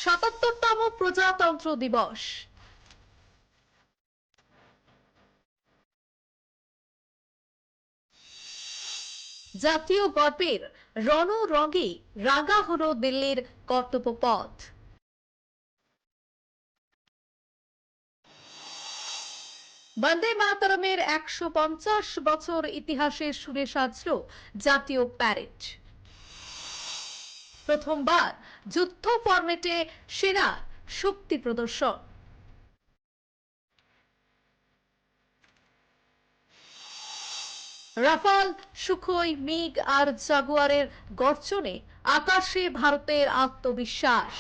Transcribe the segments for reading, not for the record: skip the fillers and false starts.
৭৭তম প্রজাতন্ত্র দিবস। জাতীয় গর্বের রণরঙে রাঙা হলো দিল্লির কর্তব্যপথ। বন্দে মাতরমের ১৫০ বছর ইতিহাসের সুরে সাজল জাতীয় প্যারেড। প্রথমবার যুদ্ধ ফরম্যাটে সেনা শক্তি প্রদর্শন। রাফাল, সুখোই, মিগ আর জাগুয়ারের গর্জনে আকাশে ভারতের আত্মবিশ্বাস।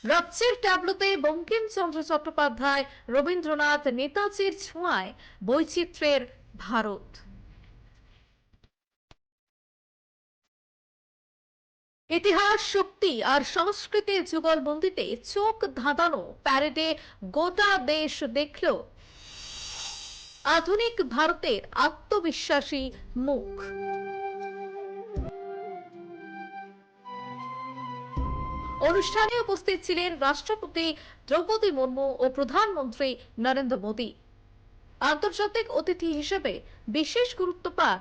রাজ্যের ট্যাবলোতে বঙ্কিমচন্দ্র চট্টোপাধ্যায়, রবীন্দ্রনাথ, নেতাজির ছোঁয়ায় বৈচিত্র্যের ভারত। ইতিহাস, শক্তি আর সংস্কৃতির যুগলবন্দিতে চোখ ধাঁধানো প্যারেডে গোটা দেশ দেখল আধুনিক ভারতের আত্মবিশ্বাসী মুখ। অনুষ্ঠানে উপস্থিত ছিলেন রাষ্ট্রপতি দ্রৌপদী মুর্মু ও প্রধানমন্ত্রী নরেন্দ্র মোদী। আন্তর্জাতিক অতিথি হিসেবে বিশেষ গুরুত্ব পান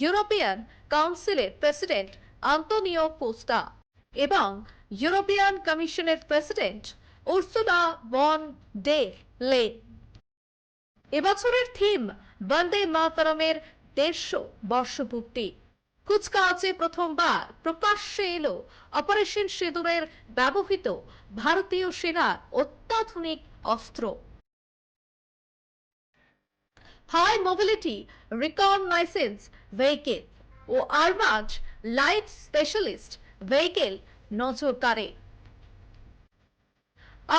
ইউরোপিয়ান কাউন্সিলের প্রেসিডেন্ট আন্তোনিও কোস্টা এবং ইউরোপিয়ান কমিশনের president Ursula von der Leyen. এবছরের থিম বন্দে মাতরমের ১৫০ বর্ষপূর্তি। কুচকাওয়াজে প্রথমবার প্রকাশ্যে এলো অপারেশন সিঁদুরের ব্যবহৃত ভারতীয় সেনার অত্যাধুনিক অস্ত্র। হাই মোবিলিটি রিকগনাইসেন্স ভেহিকেল ও আর্মার্ড লাইট স্পেশালিস্ট ভেহিকেল নজর কাড়ে।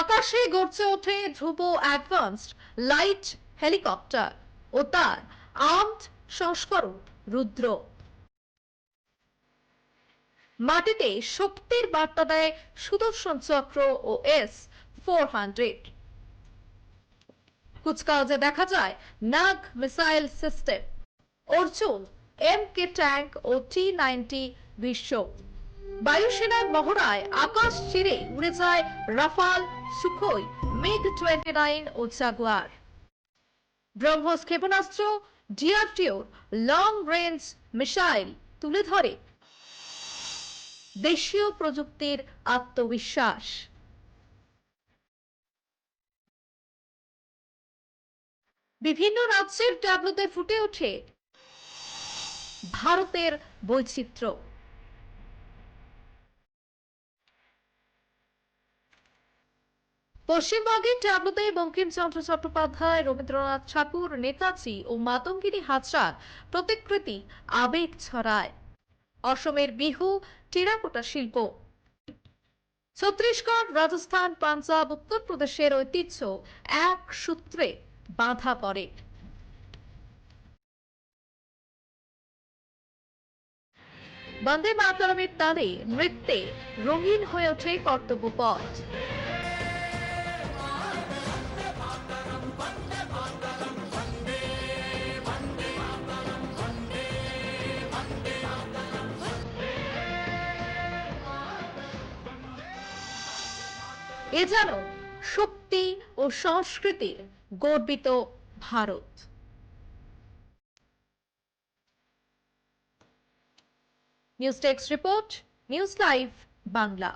আকাশে গর্জে ওঠে ধ্রুব অ্যাডভান্সড লাইট হেলিকপ্টার ও তার আর্মড সংস্করণ রুদ্র। মাটিতে শক্তির বার্তা দেয় সুদর্শন চক্র ও S-400। কুচকাওয়াজে দেখা যায় Nag missile system, Arjun MK tank ও T-90 বিশ্ব। বায়ুসেনার মহড়ায় আকাশ চিরে উড়ে যায় রাফাল, সুখোই, MiG-29 ও জাগুয়ার। ব্রহ্মস ক্ষেপণাস্ত্র, DRDOর লং রেঞ্জ মিসাইল তুলে ধরে দেশীয় প্রযুক্তির আত্মবিশ্বাস। বিভিন্ন রাজ্যের ট্যাবলোতে ফুটে ওঠে ভারতের বৈচিত্র্য। পশ্চিমবঙ্গের ট্যাবলোতে বঙ্কিমচন্দ্র চট্টোপাধ্যায়, রবীন্দ্রনাথ ঠাকুর, নেতাজি ও মাতঙ্গিনী হাজরার প্রতিকৃতি আবেগ ছড়ায়। অসমের বিহু, টেরাকোটা শিল্প, ছত্তিশগড়, রাজস্থান, পাঞ্জাব, উত্তরপ্রদেশের ঐতিহ্য এক সূত্রে বাঁধা পড়ে। বন্দে মাতরমের তালে নৃত্যে রঙিন হয়ে ওঠে কর্তব্যপথ। এ যেন শক্তি ও সংস্কৃতির গর্বিত Bharat. News desk report, news live Bangla.